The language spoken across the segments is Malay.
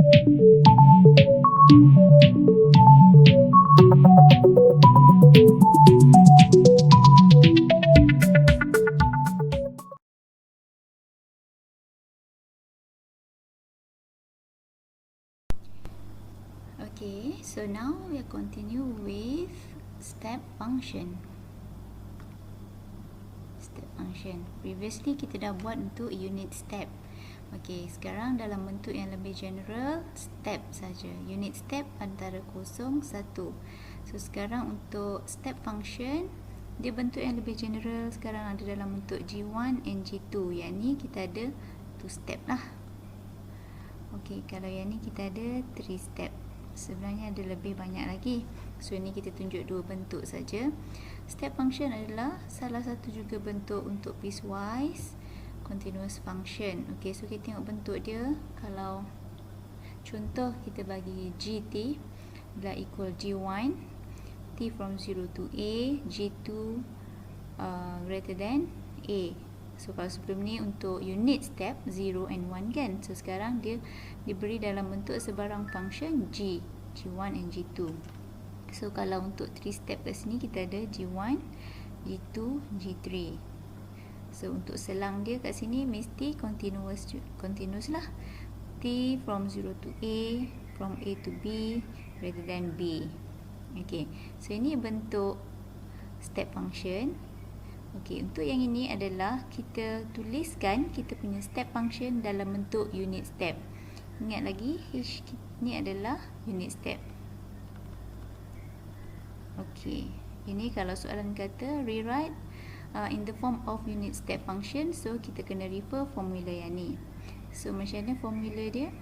Okay, so now we continue with step function. Previously kita dah buat untuk unit step. Okay, sekarang dalam bentuk yang lebih general, step saja. Unit step antara 0, 1. So sekarang untuk step function, dia bentuk yang lebih general sekarang ada dalam bentuk G1 and G2. Yang ni kita ada 2 step lah. Okay, kalau yang ni kita ada 3 step. Sebenarnya ada lebih banyak lagi. So ini kita tunjuk 2 bentuk saja. Step function adalah salah satu juga bentuk untuk piecewise continuous function. Okey, so kita tengok bentuk dia. Kalau contoh kita bagi GT adalah equal G1, T from 0 to A, G2 greater than A. So kalau sebelum ni untuk unit step 0 and 1 kan. So sekarang dia diberi dalam bentuk sebarang function G, G1 and G2. So kalau untuk 3 step kat sini kita ada G1, G2, G3. So untuk selang dia kat sini mesti continuous lah. T from 0 to A, from A to B greater than B. Okay, so ini bentuk step function. Okey, untuk yang ini adalah kita tuliskan kita punya step function dalam bentuk unit step. Ingat lagi, H ni adalah unit step. Okey, ini kalau soalan kata rewrite in the form of unit step function, so kita kena refer formula yang ni. So macam mana formula dia?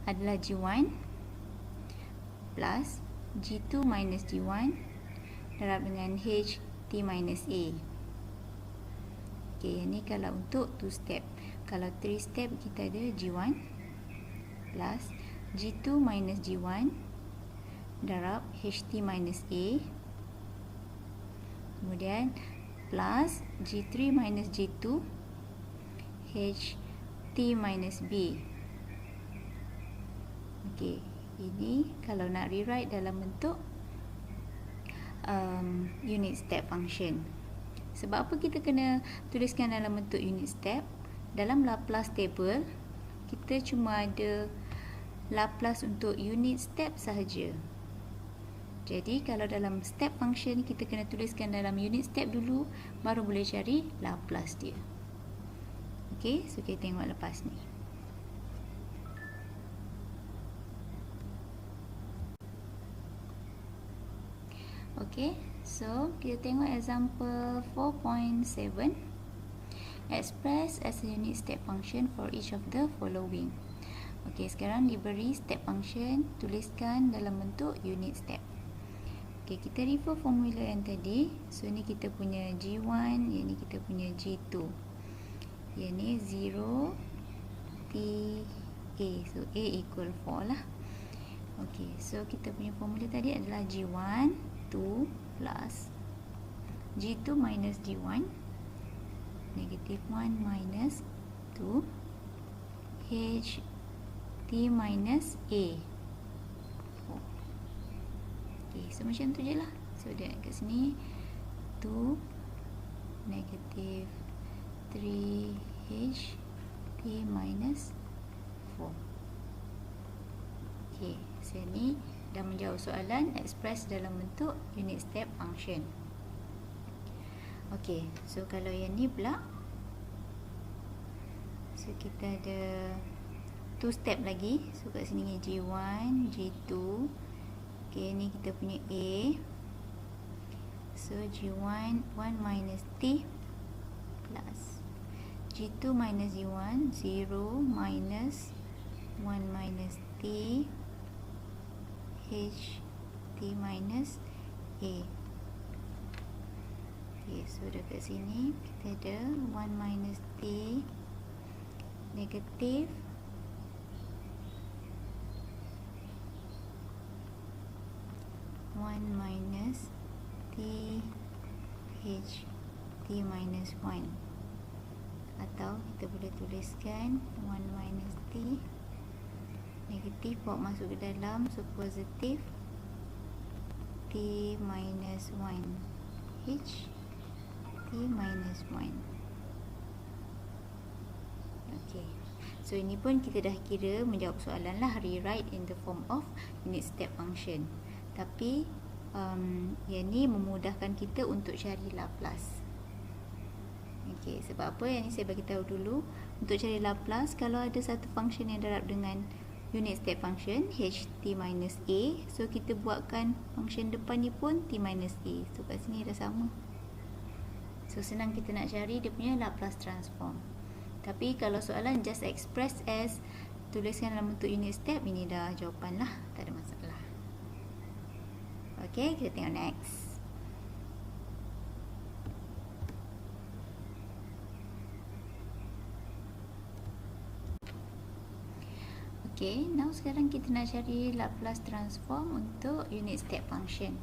Adalah G1 plus G2 minus G1 darab dengan H T minus A. Okay, yang ni kalau untuk 2 step. Kalau 3 step kita ada G1 plus G2 minus G1 darab HT minus A. Kemudian plus G3 minus G2 HT minus B. Okay, ini kalau nak rewrite dalam bentuk unit step function. Sebab apa kita kena tuliskan dalam bentuk unit step? Dalam Laplace table kita cuma ada Laplace untuk unit step sahaja. Jadi kalau dalam step function kita kena tuliskan dalam unit step dulu, baru boleh cari Laplace dia. Okey, so kita tengok lepas ni. Okay, so kita tengok example 4.7. Express as a unit step function for each of the following. Okay, sekarang diberi step function, tuliskan dalam bentuk unit step. Okay, kita refer formula yang tadi. So ni kita punya G1, yang ni kita punya G2. Yang ni 0 T A. So A equal 4 lah. Okay, so kita punya formula tadi adalah G1 2 plus G2 minus G1 negative 1 minus 2 H T minus A. Okay, so macam tu je lah. So dia kat sini 2 negative 3 H T minus 4. Okay, so ni dah menjawab soalan express dalam bentuk unit step function. Okey, so kalau yang ni pula, so kita ada 2 step lagi. So kat sini G1, G2. Okey, ni kita punya A. So G1 1 minus T plus G2 minus G1 0 minus 1 minus T H T minus A. Okay, so dekat sini kita ada 1 minus T negative 1 minus T H T minus 1, atau kita boleh tuliskan 1 minus T negatif bawa masuk ke dalam, so positif t minus 1 h t minus 1. Okay, so ini pun kita dah kira menjawab soalan lah, rewrite in the form of unit step function. Tapi yang ni memudahkan kita untuk cari Laplace. Okay, sebab apa? Yang ni saya bagi tahu dulu. Untuk cari Laplace, kalau ada satu function yang darab dengan unit step function h t minus a, so kita buatkan function depan ni pun t minus a. So kat sini dah sama. So senang kita nak cari dia punya Laplace transform. Tapi kalau soalan just express as, tuliskan dalam bentuk unit step, ini dah jawapan lah, tak ada masalah. Okay, kita tengok next. Okay, now sekarang kita nak cari Laplace transform untuk unit step function.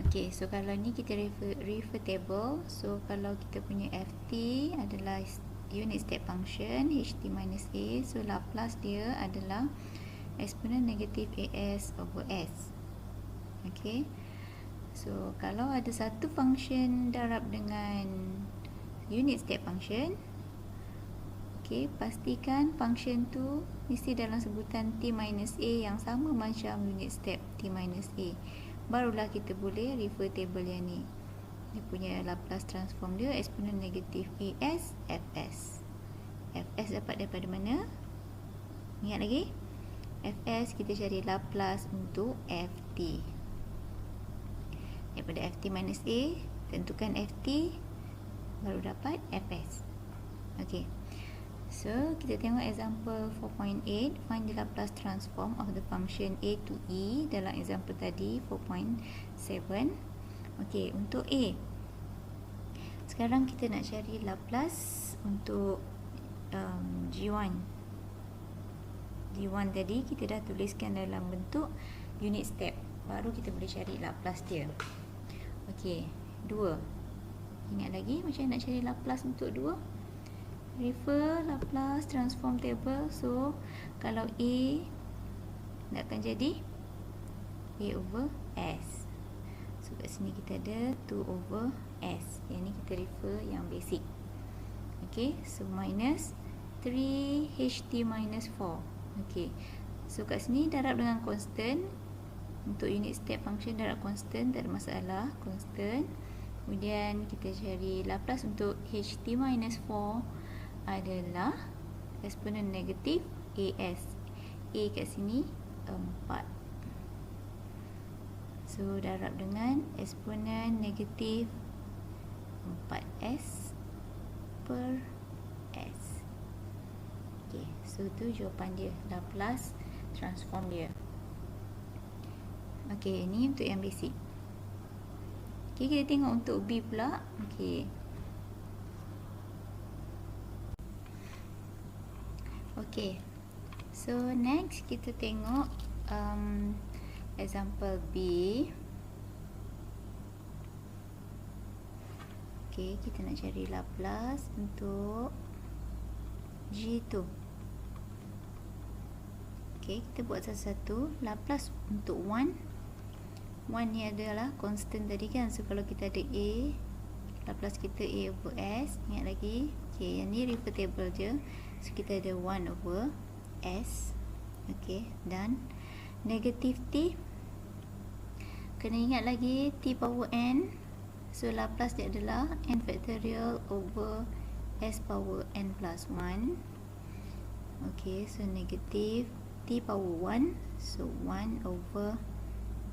Okay, so kalau ni kita refer table. So kalau kita punya ft adalah unit step function ht minus a, so Laplace dia adalah eksponen negatif as over s. Okay, so kalau ada satu function darab dengan unit step function, okay, pastikan function tu mesti dalam sebutan t minus a yang sama macam unit step t minus a. Barulah kita boleh refer table yang ni. Dia punya Laplace transform dia eksponen negatif es fs. Fs dapat daripada mana? Ingat lagi? Fs kita cari Laplace untuk ft. Daripada ft minus a, tentukan ft, baru dapat fs. Okay, so kita tengok example 4.8. Find the Laplace transform of the function a to e. Dalam example tadi 4.7. Okay, untuk a, sekarang kita nak cari Laplace untuk g1. g1 tadi kita dah tuliskan dalam bentuk unit step, baru kita boleh cari Laplace dia. Okay, 2. Ingat lagi macam nak cari Laplace untuk 2? Refer Laplace transform table. So kalau a nak akan jadi a over s. So kat sini kita ada 2 over s. Yang ni kita refer yang basic. Okay, so minus 3 ht minus 4. Okay, so kat sini darab dengan constant. Untuk unit step function darab constant, tak ada masalah, constant. Kemudian kita cari Laplace untuk ht minus 4 adalah eksponen negatif as. A kat sini 4. So darab dengan eksponen negatif 4s per s. Okay, so tu jawapan dia, Laplace transform dia. Okay, ni untuk yang basic. Okay, kita tengok untuk B pula. Okay, okay, so next kita tengok example B. Okay, kita nak cari Laplace untuk G2. Okay, kita buat satu-satu. Laplace untuk 1. 1 ni adalah constant tadi kan. So kalau kita ada A, Laplace kita A over S. Ingat lagi. Okay, yang ni refer table je. So kita ada 1 over S. Okay, dan negatif T, kena ingat lagi T power N. So Laplace dia adalah N factorial over S power N plus 1. Okay, so negatif T power 1. So 1 over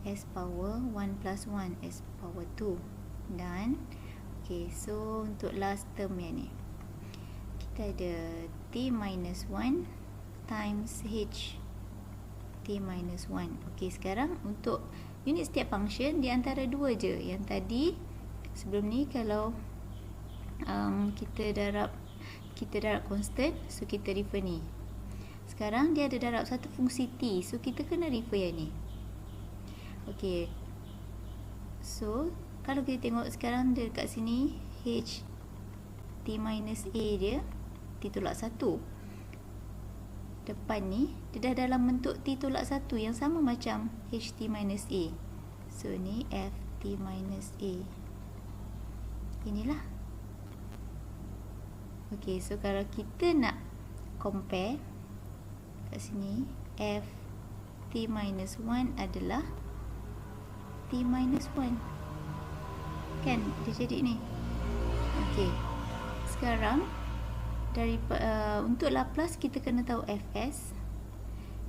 S power 1 plus 1, S power 2. Dan okay, so untuk last term yang ni kita ada T minus 1 times H T minus 1. Okay, sekarang untuk unit step function di antara dua je. Yang tadi sebelum ni kalau kita darab constant, so kita refer ni. Sekarang dia ada darab satu fungsi T, so kita kena refer yang ni. Okay, so kalau kita tengok sekarang dekat sini H T minus A dia, T tolak 1. depan ni dia dah dalam bentuk T tolak 1 yang sama macam HT minus A. So ni FT minus A. Inilah. Okey, so kalau kita nak compare kat sini, FT minus 1 adalah T minus 1. Kan dia jadi ni. Okey. Sekarang untuk Laplace kita kena tahu Fs.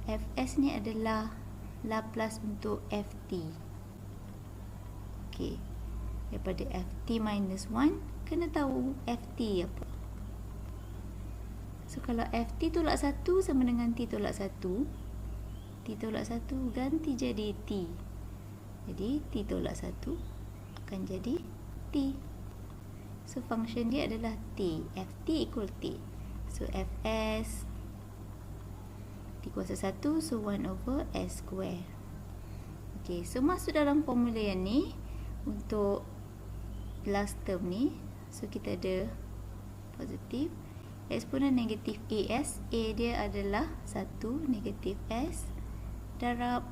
Fs ni adalah Laplace untuk Ft. Okey. Daripada Ft minus 1 kena tahu Ft apa. So kalau Ft tolak 1 sama dengan T tolak 1, T tolak 1 ganti jadi T. Jadi T tolak 1 akan jadi T. So function dia adalah T. Ft equal T. So Fs T kuasa 1, so 1 over S square. Ok, so masuk dalam formula yang ni untuk last term ni. So kita ada positif eksponen negatif AS. A dia adalah 1 negatif S darab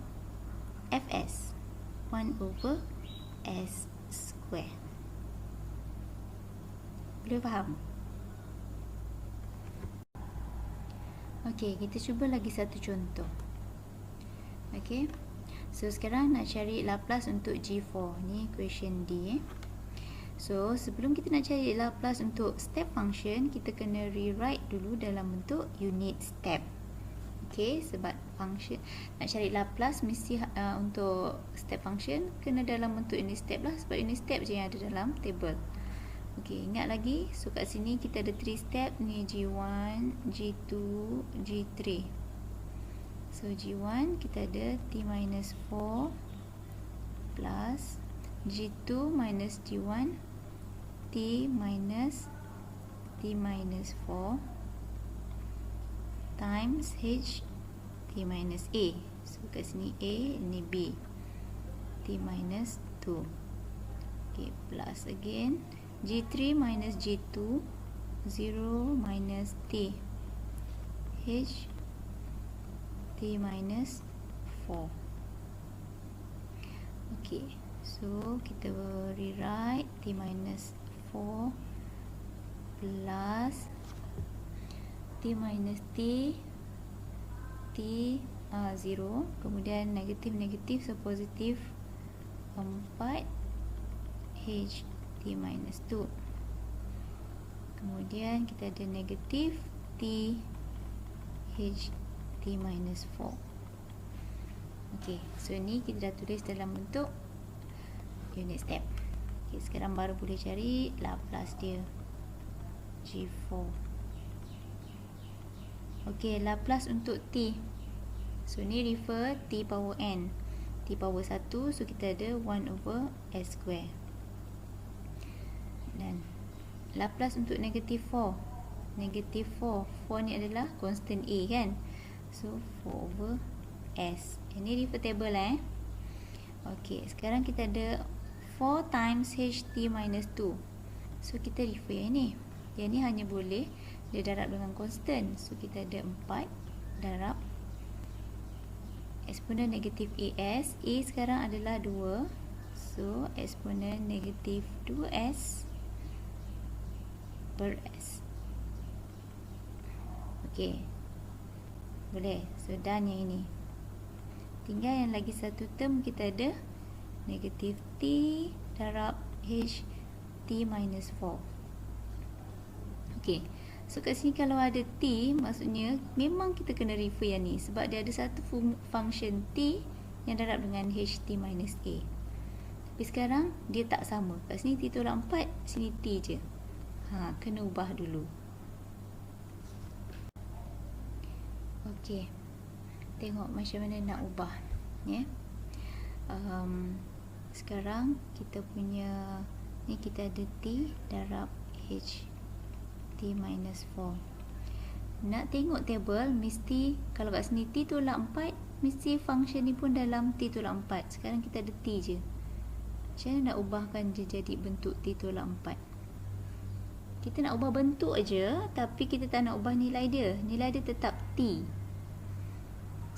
Fs 1 over S square. Boleh faham? Okey, kita cuba lagi satu contoh. Okey. So sekarang nak cari Laplace untuk G4. Ni equation D. So sebelum kita nak cari Laplace untuk step function, kita kena rewrite dulu dalam bentuk unit step. Okey, sebab function nak cari Laplace mesti untuk step function kena dalam bentuk unit step lah, sebab unit step je yang ada dalam table. Okey, ingat lagi. So kat sini kita ada 3 step ni, G1, G2, G3. So G1 kita ada T minus 4 plus G2 minus G1 T minus 4 times H T minus A. So kat sini A, ini B, T minus 2. Okay, plus again G3 minus G2 0 minus T H T minus 4. Okay, so kita rewrite T minus 4 plus T minus T 0, kemudian negatif, so positif 4 H T minus 2. Kemudian kita ada negatif T H T minus 4. Ok, so ni kita dah tulis dalam bentuk unit step. Ok, sekarang baru boleh cari Laplace dia G4. Ok, Laplace untuk T. So ni refer T power N, T power 1, so kita ada 1 over S square. Dan Laplace untuk negatif 4. Negatif 4 ni adalah constant A kan. So 4 over S. Ini refer table Ok, sekarang kita ada 4 times HT minus 2. So kita refer yang ni. Yang ni hanya boleh dia darab dengan constant. So kita ada 4 darab eksponen negatif AS. A sekarang adalah 2. So eksponen negatif 2S per S. Ok, boleh. So done yang ini. Tinggal yang lagi satu term, kita ada negatif T darab H T minus 4. Ok, so kat sini kalau ada T, maksudnya memang kita kena refer yang ni, sebab dia ada satu function T yang darab dengan H T minus A. Tapi sekarang dia tak sama. Kat sini T tolak 4, sini T je. Kena ubah dulu. Okey, tengok macam mana nak ubah ya. Sekarang kita punya ni, kita ada T darab H T minus 4. Nak tengok table, mesti kalau kat sini T tolak 4, mesti function ni pun dalam T tolak 4. Sekarang kita ada T je. Macam mana nak ubahkan dia jadi bentuk T tolak 4? Kita nak ubah bentuk aja, tapi kita tak nak ubah nilai dia. Nilai dia tetap T.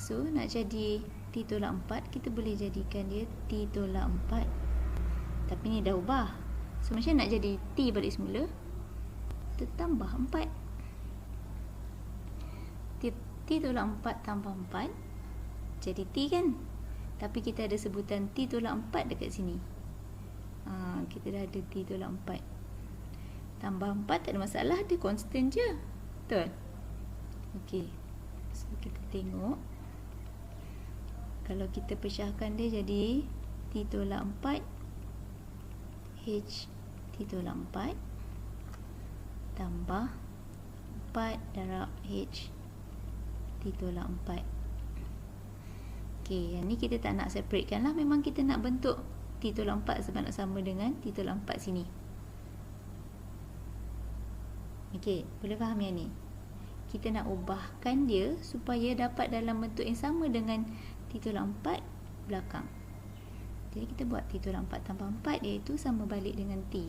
So nak jadi T tolak 4, kita boleh jadikan dia T tolak 4. Tapi ni dah ubah. So macam nak jadi T balik semula, kita tambah 4. T tolak 4 tambah 4 jadi T kan. Tapi kita ada sebutan T tolak 4 dekat sini. Kita dah ada T tolak 4. Tambah 4 tak ada masalah, dia constant je. Betul? Okey. So kita tengok. Kalau kita pecahkan dia jadi T tolak 4 H T tolak 4 tambah 4 darab H T tolak 4. Okey, yang ni kita tak nak separatekan lah. Memang kita nak bentuk T tolak 4 sebab nak sama dengan T tolak 4 sini. Okey, boleh faham yang ni? Kita nak ubahkan dia supaya dapat dalam bentuk yang sama dengan T tolak 4 belakang. Jadi kita buat T tolak 4 tambah 4 iaitu sama balik dengan T.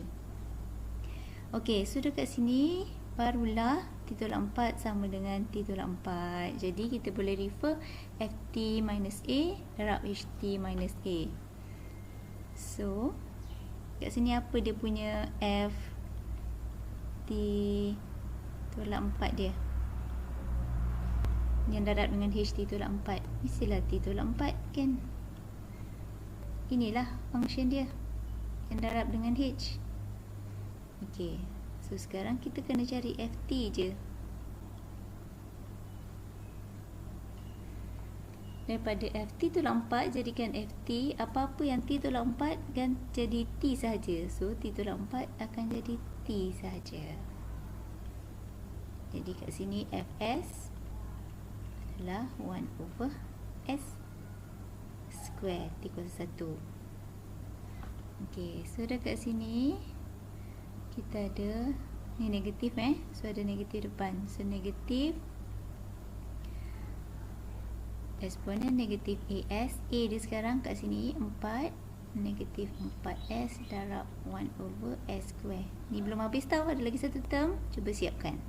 Okey, so dekat sini barulah T tolak 4 sama dengan T tolak 4. Jadi kita boleh refer Ft minus A darab Ht minus A. So kat sini apa dia punya F T tolak 4 dia yang darab dengan Ht tolak 4? Mestilah T tolak 4 kan. Inilah function dia yang darab dengan H. Okey, so sekarang kita kena cari Ft je. Daripada Ft tolak 4 jadikan Ft, apa-apa yang T tolak 4 kan jadi T sahaja. So T tolak 4 akan jadi T sahaja. Jadi kat sini Fs adalah 1 over S square T kuasa 1. Okey, so dekat sini kita ada ni negatif so ada negatif depan. So negatif eksponen negatif AS. A dia sekarang kat sini 4, negatif 4S darab 1 over S square. Ni belum habis tau, ada lagi satu term. Cuba siapkan.